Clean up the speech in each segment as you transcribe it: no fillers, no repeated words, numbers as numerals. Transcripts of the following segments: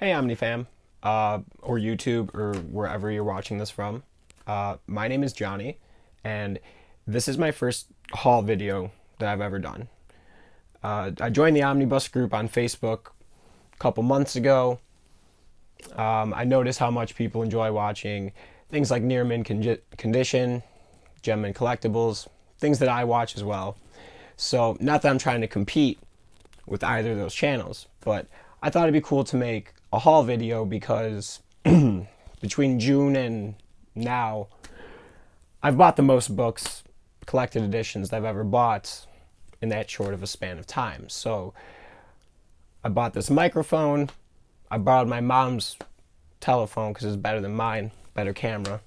Hey OmniFam, or YouTube, or wherever you're watching this from. My name is Johnny, and this is my first haul video that I've ever done. I joined the Omnibus group on Facebook a couple months ago. I noticed how much people enjoy watching things like near mint condition, gem and collectibles, things that I watch as well. So, not that I'm trying to compete with either of those channels, but I thought it'd be cool to make a haul video because between June and now, I've bought the most books, collected editions that I've ever bought in that short of a span of time. So I bought this microphone. I borrowed my mom's telephone because it's better than mine, better camera.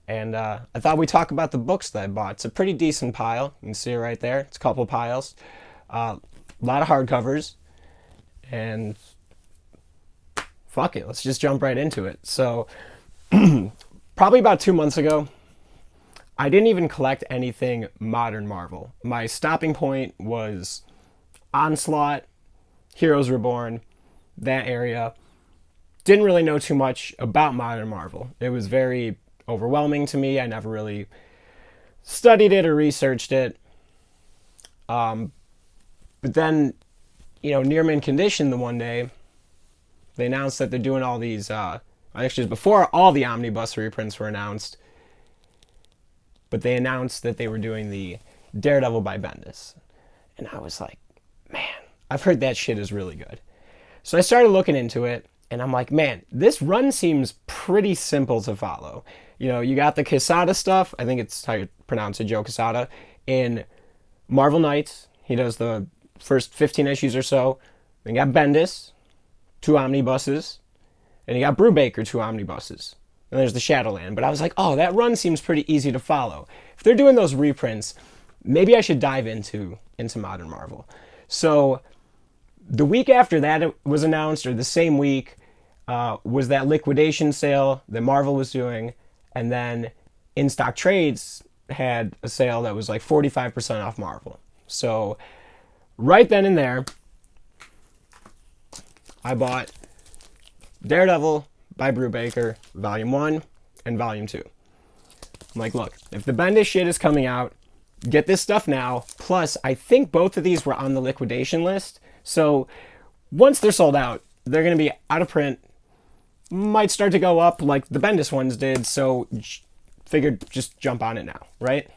And I thought we'd talk about the books that I bought. It's a pretty decent pile. You can see it right there. It's a couple piles. A lot of hardcovers. And fuck it, let's just jump right into it. So, probably about 2 months ago, I didn't even collect anything modern Marvel. My stopping point was Onslaught, Heroes Reborn, that area. Didn't really know too much about modern Marvel. It was very overwhelming to me. I never really studied it or researched it. But then, near mint condition the one day, they announced that they're doing all these, actually before all the Omnibus reprints were announced, but they announced that they were doing the Daredevil by Bendis. And I was like, man, I've heard that shit is really good. So I started looking into it, and I'm like, man, this run seems pretty simple to follow. You got the Quesada stuff, I think it's how you pronounce it, Joe Quesada, in Marvel Knights. He does the first 15 issues or so. Then you got Bendis, 2 omnibuses, and you got Brubaker, 2 omnibuses. And there's the Shadowland. But I was like, oh, that run seems pretty easy to follow. If they're doing those reprints, maybe I should dive into Modern Marvel. So the week after that was announced, or the same week, was that liquidation sale that Marvel was doing. And then In Stock Trades had a sale that was like 45% off Marvel. So right then and there, I bought Daredevil by Brubaker, Volume 1 and Volume 2. I'm like, look, if the Bendis shit is coming out, get this stuff now. Plus, I think both of these were on the liquidation list. So once they're sold out, they're going to be out of print. Might start to go up like the Bendis ones did. So figured just jump on it now, right?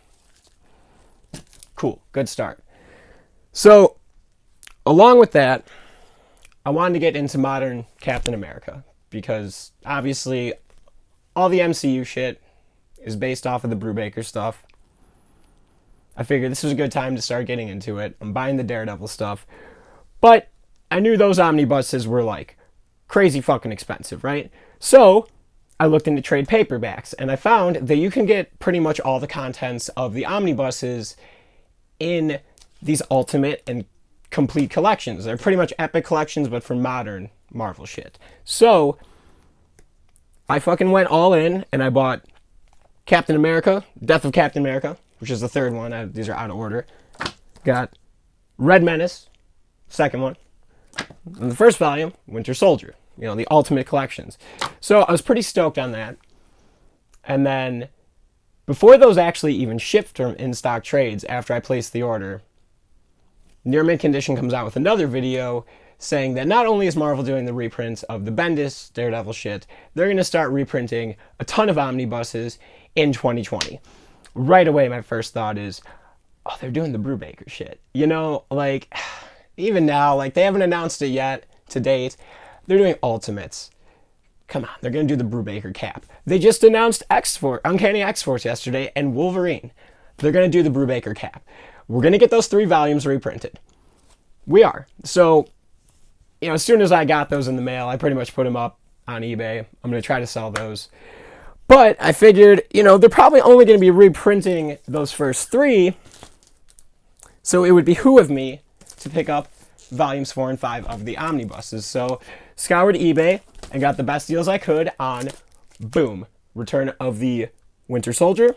Cool. Good start. So along with that, I wanted to get into modern Captain America because obviously all the MCU shit is based off of the Brubaker stuff. I figured this was a good time to start getting into it. I'm buying the Daredevil stuff. But I knew those omnibuses were like crazy fucking expensive, right? So I looked into trade paperbacks and I found that you can get pretty much all the contents of the omnibuses in these ultimate and complete collections. They're pretty much epic collections, but for modern Marvel shit. So I fucking went all in and I bought Captain America, Death of Captain America, which is the third one. These are out of order. Got Red Menace, second one. And the first volume, Winter Soldier. The ultimate collections. So I was pretty stoked on that. And then before those actually even shipped from In Stock Trades, after I placed the order, Near Mint Condition comes out with another video saying that not only is Marvel doing the reprints of the Bendis Daredevil shit, they're going to start reprinting a ton of omnibuses in 2020. Right away, my first thought is, oh, they're doing the Brubaker shit. Even now, they haven't announced it yet to date. They're doing Ultimates. Come on, they're going to do the Brubaker cap. They just announced X-Force, Uncanny X-Force yesterday, and Wolverine. They're going to do the Brubaker cap. We're going to get those 3 volumes reprinted. We are. So, as soon as I got those in the mail, I pretty much put them up on eBay. I'm going to try to sell those. But I figured, they're probably only going to be reprinting those first 3. So it would behoove me to pick up volumes 4 and 5 of the omnibuses. So scoured eBay and got the best deals I could on, boom, Return of the Winter Soldier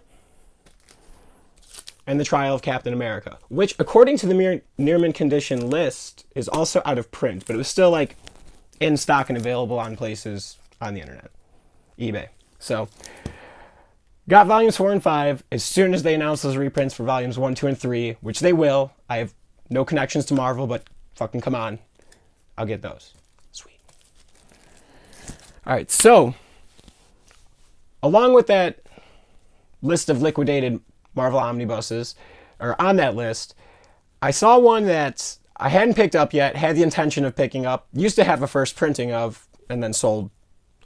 and the Trial of Captain America, which, according to the near mint condition list, is also out of print, but it was still in stock and available on places on the internet, eBay. So got volumes 4 and 5 as soon as they announced those reprints for volumes 1, 2, and 3, which they will. I have no connections to Marvel, but fucking come on. I'll get those. Sweet. All right, so along with that list of liquidated Marvel omnibuses, or on that list, I saw one that I hadn't picked up yet, had the intention of picking up, used to have a first printing of, and then sold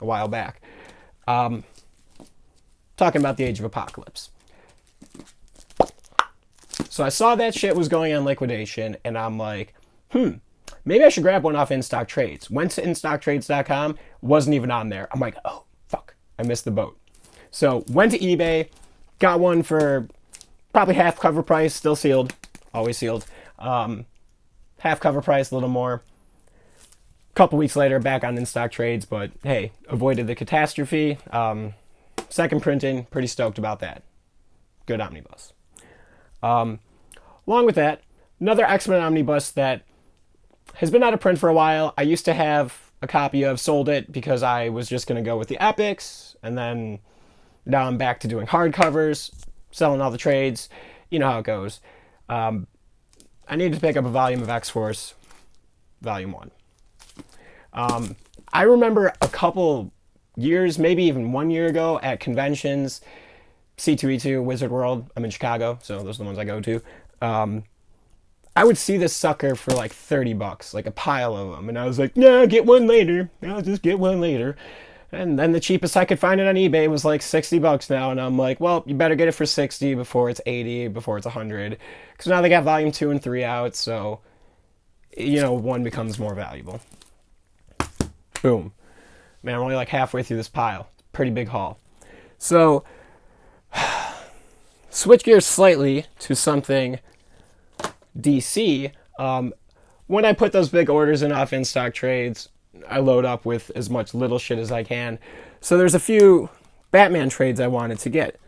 a while back. Talking about the Age of Apocalypse. So I saw that shit was going on liquidation, and I'm like, maybe I should grab one off In Stock Trades. Went to InStockTrades.com, wasn't even on there. I'm like, oh, fuck, I missed the boat. So went to eBay, got one for probably half cover price, still sealed, always sealed. Half cover price, a little more. A couple weeks later, back on In Stock Trades, but hey, avoided the catastrophe. Second printing, pretty stoked about that. Good omnibus. Along with that, another X-Men omnibus that has been out of print for a while. I used to have a copy of, sold it because I was just going to go with the epics, and then now I'm back to doing hardcovers, selling all the trades. You know how it goes. I needed to pick up a volume of X-Force, Volume 1. I remember a couple years, maybe even 1 year ago at conventions, C2E2, Wizard World, I'm in Chicago, so those are the ones I go to. I would see this sucker for like $30, like a pile of them, and I was like, nah, get one later. I'll just get one later. And then the cheapest I could find it on eBay was like $60 now, and I'm like, well, you better get it for 60 before it's 80, before it's 100, because now they got volume 2 and 3 out, so, you know, one becomes more valuable. Boom. Man, I'm only like halfway through this pile. Pretty big haul. So, switch gears slightly to something DC. When I put those big orders in off In Stock Trades, I load up with as much little shit as I can. So there's a few Batman trades I wanted to get.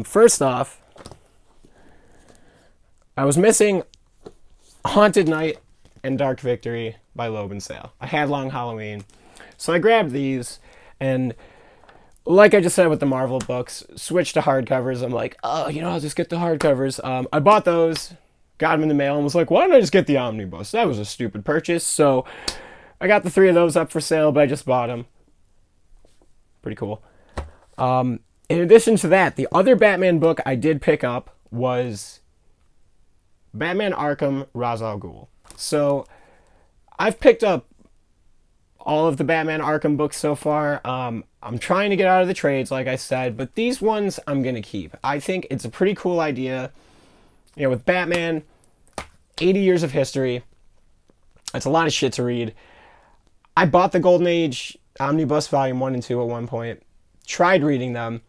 First off, I was missing Haunted Knight and Dark Victory by Loeb and Sale. I had Long Halloween. So I grabbed these, and like I just said with the Marvel books, switched to hardcovers. I'm like, oh, you know, I'll just get the hardcovers. I bought those, got them in the mail, and was like, why don't I just get the omnibus? That was a stupid purchase. So I got the 3 of those up for sale, but I just bought them. Pretty cool. In addition to that, the other Batman book I did pick up was Batman Arkham Ra's al Ghul. So I've picked up all of the Batman Arkham books so far. I'm trying to get out of the trades, like I said, but these ones I'm going to keep. I think it's a pretty cool idea. You know, with Batman, 80 years of history, it's a lot of shit to read. I bought the Golden Age Omnibus Volume 1 and 2 at one point. Tried reading them.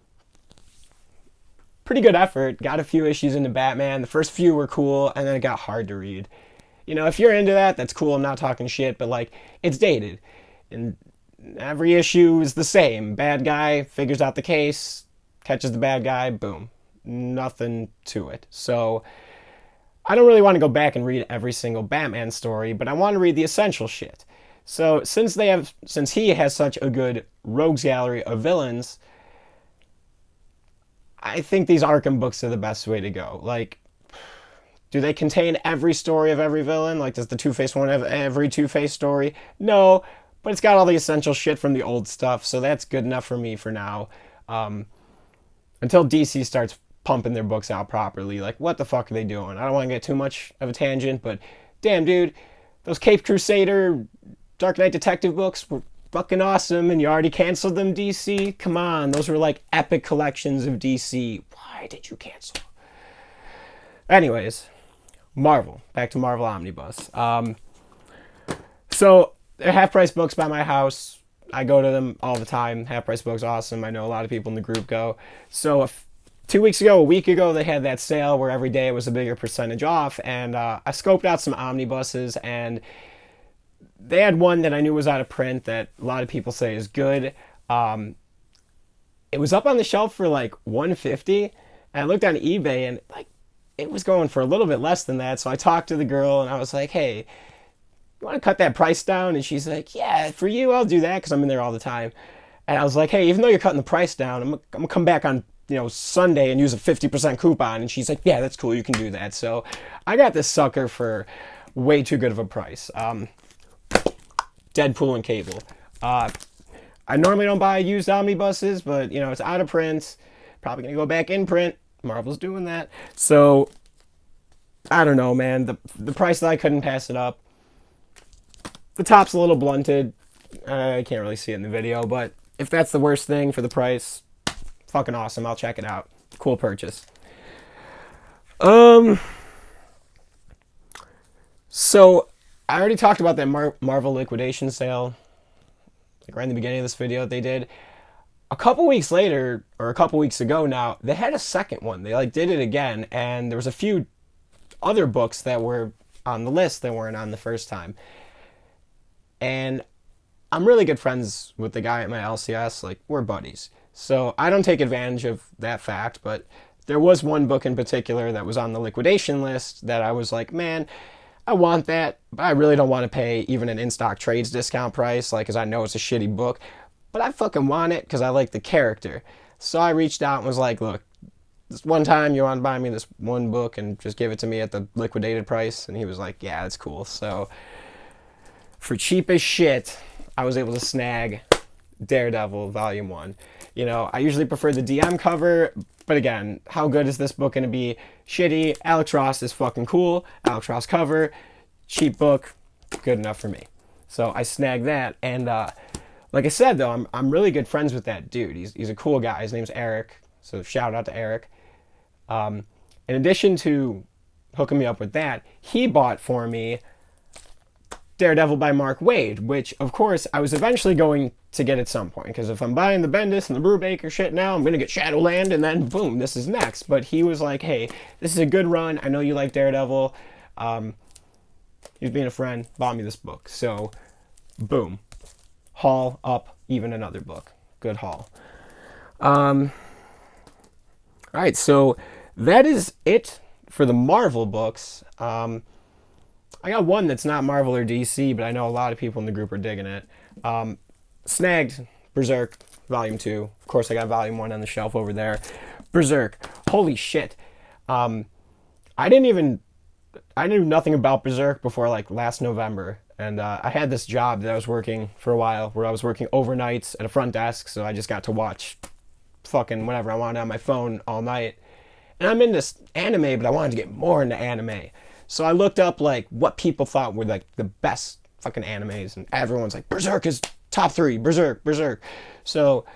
Pretty good effort. Got a few issues into Batman. The first few were cool, and then it got hard to read. You know, if you're into that, that's cool. I'm not talking shit, but, like, it's dated. And every issue is the same. Bad guy figures out the case, catches the bad guy, boom. Nothing to it. So I don't really want to go back and read every single Batman story, but I want to read the essential shit. So since he has such a good rogues gallery of villains, I think these Arkham books are the best way to go. Like, do they contain every story of every villain? Like, does the Two-Face one have every Two-Face story? No, but it's got all the essential shit from the old stuff, so that's good enough for me for now. Until DC starts pumping their books out properly. Like, what the fuck are they doing? I don't want to get too much of a tangent, but damn, dude, those Caped Crusader, Dark Knight Detective books were fucking awesome, and you already canceled them, DC? Come on, those were like epic collections of DC. Why did you cancel? Anyways, Marvel. Back to Marvel Omnibus. So, they're half-price books by my house. I go to them all the time. Half-price books, awesome. I know a lot of people in the group go. So, 2 weeks ago, a week ago, they had that sale where every day was a bigger percentage off, and I scoped out some omnibuses, and they had one that I knew was out of print that a lot of people say is good. It was up on the shelf for like $150, and I looked on eBay, and like it was going for a little bit less than that. So I talked to the girl, and I was like, hey, you want to cut that price down? And she's like, yeah, for you, I'll do that because I'm in there all the time. And I was like, hey, even though you're cutting the price down, I'm going to come back on, Sunday and use a 50% coupon. And she's like, yeah, that's cool. You can do that. So I got this sucker for way too good of a price. Deadpool and Cable. I normally don't buy used omnibuses, but, it's out of print. Probably going to go back in print. Marvel's doing that. So, I don't know, man. The price that I couldn't pass it up. The top's a little blunted. I can't really see it in the video, but if that's the worst thing for the price, fucking awesome. I'll check it out. Cool purchase. So, I already talked about that Marvel liquidation sale, like right in the beginning of this video that they did. A couple weeks later, or a couple weeks ago now, they had a second one. They did it again, and there was a few other books that were on the list that weren't on the first time. And I'm really good friends with the guy at my LCS. We're buddies. So I don't take advantage of that fact, but there was one book in particular that was on the liquidation list that I was like, man, I want that, but I really don't want to pay even an in-stock trades discount price, because I know it's a shitty book. But I fucking want it because I like the character. So I reached out and was like, look, this one time you want to buy me this one book and just give it to me at the liquidated price? And he was like, yeah, that's cool. So for cheap as shit, I was able to snag Daredevil Volume 1. I usually prefer the DM cover, but again, how good is this book going to be? Shitty. Alex Ross is fucking cool. Alex Ross cover. Cheap book. Good enough for me. So I snagged that, and like I said, though, I'm really good friends with that dude. He's a cool guy. His name's Eric, so shout out to Eric. In addition to hooking me up with that, he bought for me Daredevil by Mark Waid, which, of course, I was eventually going to get at some point, because if I'm buying the Bendis and the Brubaker shit now, I'm going to get Shadowland, and then, boom, this is next. But he was like, hey, this is a good run. I know you like Daredevil. He was being a friend, bought me this book. So, boom. Haul up even another book. Good haul. All right, so that is it for the Marvel books. I got one that's not Marvel or DC, but I know a lot of people in the group are digging it. Snagged Berserk Volume 2. Of course, I got Volume 1 on the shelf over there. Berserk. Holy shit. I knew nothing about Berserk before last November. And I had this job that I was working for a while where I was working overnights at a front desk, so I just got to watch fucking whatever I wanted on my phone all night. And I'm into anime, but I wanted to get more into anime. So I looked up what people thought were the best fucking animes, and everyone's like, Berserk is top 3, Berserk. So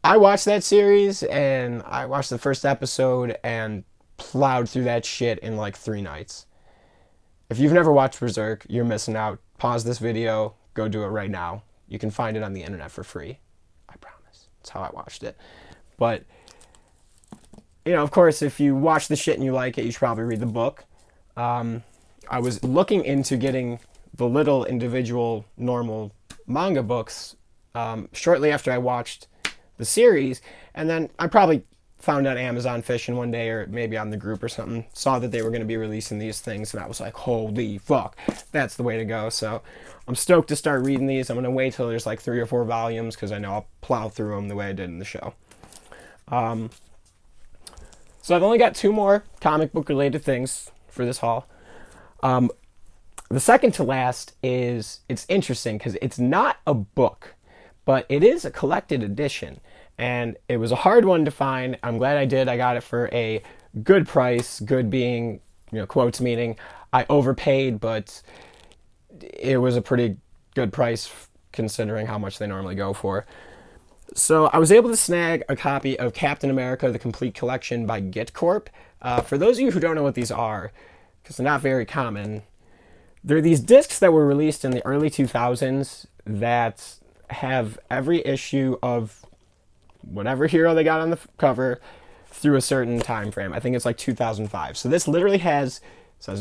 I watched that series, and I watched the first episode and plowed through that shit in 3 nights. If you've never watched Berserk, you're missing out. Pause this video, go do it right now. You can find it on the internet for free. I promise. That's how I watched it. But, of course, if you watch the shit and you like it, you should probably read the book. I was looking into getting the little individual normal manga books shortly after I watched the series, and then I probably found out Amazon fishing one day, or maybe on the group or something, saw that they were going to be releasing these things, and I was like, holy fuck, that's the way to go. So I'm stoked to start reading these. I'm going to wait till there's 3 or 4 volumes, because I know I'll plow through them the way I did in the show. So I've only got 2 more comic book related things for this haul. The second to last it's interesting because it's not a book, but it is a collected edition. And it was a hard one to find. I'm glad I did. I got it for a good price. Good being, quotes meaning I overpaid, but it was a pretty good price considering how much they normally go for. So I was able to snag a copy of Captain America: The Complete Collection by Git Corp. For those of you who don't know what these are, because they're not very common, they're these discs that were released in the early 2000s that have every issue of whatever hero they got on the cover through a certain time frame. I think it's 2005. So this literally says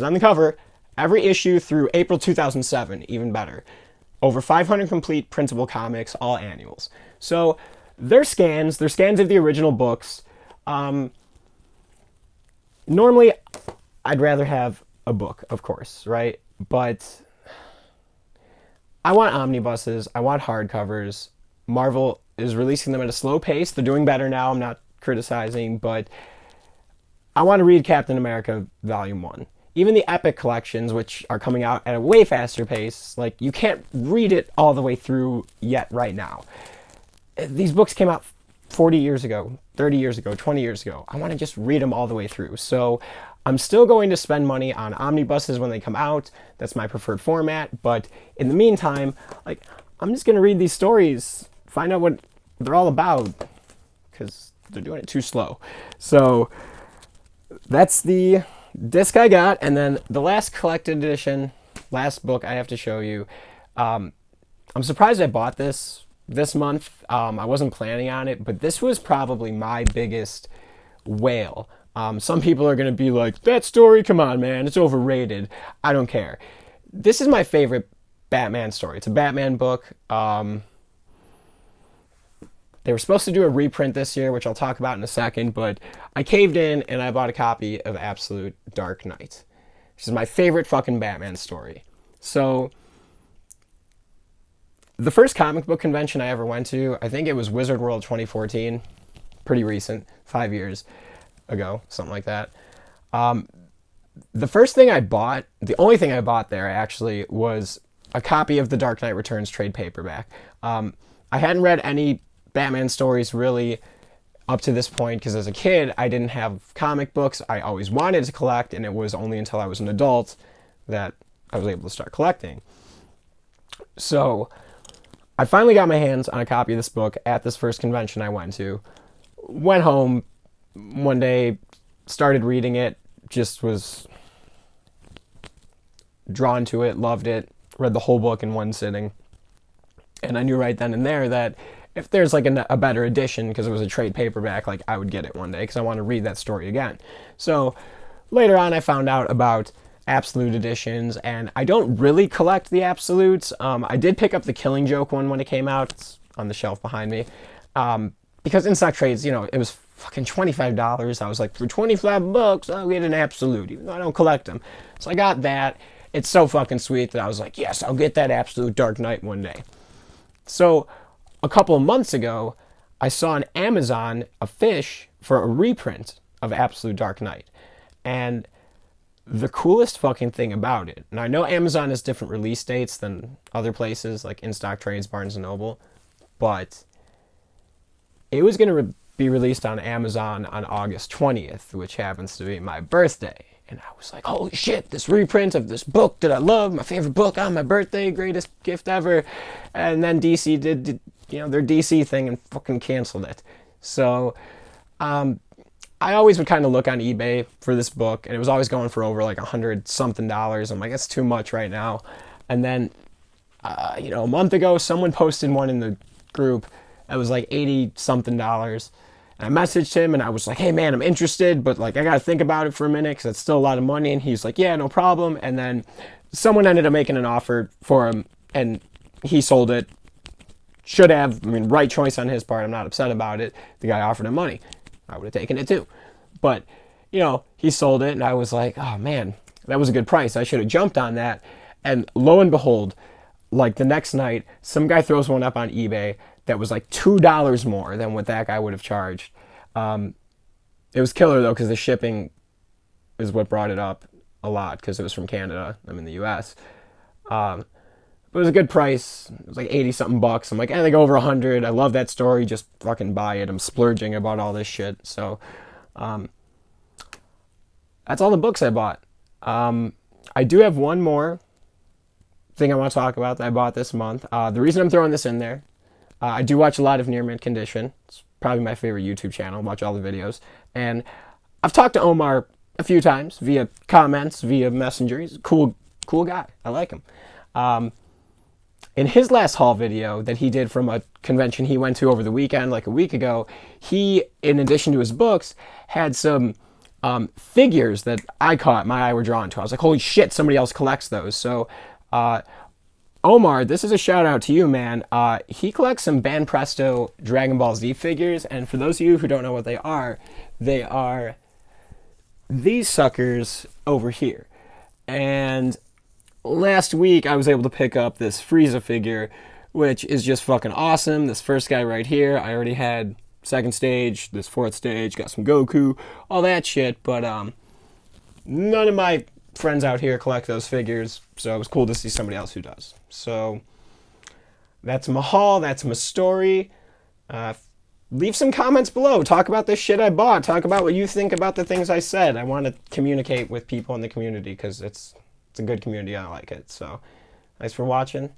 on the cover, every issue through April 2007, even better. Over 500 complete printable comics, all annuals. So they're scans of the original books. Normally, I'd rather have a book, of course, right? But I want omnibuses. I want hardcovers. Marvel is releasing them at a slow pace. They're doing better now. I'm not criticizing, but I want to read Captain America Volume 1. Even the Epic collections, which are coming out at a way faster pace, like, you can't read it all the way through yet right now. These books came out 40 years ago, 30 years ago, 20 years ago. I want to just read them all the way through. So I'm still going to spend money on omnibuses when they come out. That's my preferred format. But in the meantime, like, I'm just going to read these stories, find out what they're all about, because they're doing it too slow. So that's the disc I got. And then the last collected edition, last book I have to show you. I'm surprised I bought this month. I wasn't planning on it, but this was probably my biggest whale. Some people are going to be like, that story, come on, man, it's overrated. I don't care. This is my favorite Batman story. It's a Batman book. They were supposed to do a reprint this year, which I'll talk about in a second, but I caved in and I bought a copy of Absolute Dark Knight, which is my favorite fucking Batman story. So the first comic book convention I ever went to, I think it was Wizard World 2014, pretty recent, 5 years ago, something like that. The first thing I bought, the only thing I bought there actually, was a copy of the Dark Knight Returns trade paperback. I hadn't read any Batman stories really up to this point, because as a kid I didn't have comic books. I always wanted to collect, and it was only until I was an adult that I was able to start collecting. So I finally got my hands on a copy of this book at this first convention I went to. Went home one day, started reading it, just was drawn to it, loved it, read the whole book in one sitting. And I knew right then and there that if there's like a better edition, because it was a trade paperback, like, I would get it one day because I want to read that story again. So later on I found out about Absolute editions, and I don't really collect the Absolutes. I did pick up the Killing Joke one when it came out. It's on the shelf behind me. Because in stock trades, it was fucking $25. I was like, for $25, I'll get an Absolute, even though I don't collect them. So I got that. It's so fucking sweet that I was like, yes, I'll get that Absolute Dark Knight one day. So a couple of months ago, I saw on Amazon a fish for a reprint of Absolute Dark Knight. And the coolest fucking thing about it, and I know Amazon has different release dates than other places like In Stock Trades, Barnes & Noble, but it was going to be released on Amazon on August 20th, which happens to be my birthday. And I was like, holy shit, this reprint of this book that I love, my favorite book on my birthday, greatest gift ever. And then DC did their DC thing and fucking canceled it. So I always would kind of look on eBay for this book, and it was always going for over like $100-something. I'm like, that's too much right now. And then, a month ago, someone posted one in the group that was like $80-something. And I messaged him, and I was like, hey man, I'm interested, but like, I got to think about it for a minute because it's still a lot of money. And he's like, yeah, no problem. And then someone ended up making an offer for him, and he sold it. Should have, right choice on his part. I'm not upset about it. The guy offered him money. I would have taken it too. But, he sold it, and I was like, oh man, that was a good price. I should have jumped on that. And lo and behold, like the next night, some guy throws one up on eBay that was like $2 more than what that guy would have charged. It was killer though, because the shipping is what brought it up a lot, because it was from Canada. I'm in the US. But it was a good price. It was like 80-something bucks. I'm like, I think over 100. I love that story. Just fucking buy it. I'm splurging about all this shit. So that's all the books I bought. I do have one more thing I want to talk about that I bought this month. The reason I'm throwing this in there, I do watch a lot of Near Mint Condition. It's probably my favorite YouTube channel. I watch all the videos. And I've talked to Omar a few times via comments, via Messenger. He's a cool guy. I like him. In his last haul video that he did from a convention he went to over the weekend, like a week ago, he, in addition to his books, had some figures that my eye were drawn to. I was like, holy shit, somebody else collects those. So, Omar, this is a shout out to you, man. He collects some Banpresto Dragon Ball Z figures, and for those of you who don't know what they are these suckers over here. And last week I was able to pick up this Frieza figure, which is just fucking awesome. This first guy right here, I already had second stage, this fourth stage, got some Goku, all that shit, but none of my friends out here collect those figures, so it was cool to see somebody else who does. So that's my haul, that's my story. Leave some comments below. Talk about this shit I bought. Talk about what you think about the things I said. I want to communicate with people in the community because it's a good community. I like it. So thanks for watching.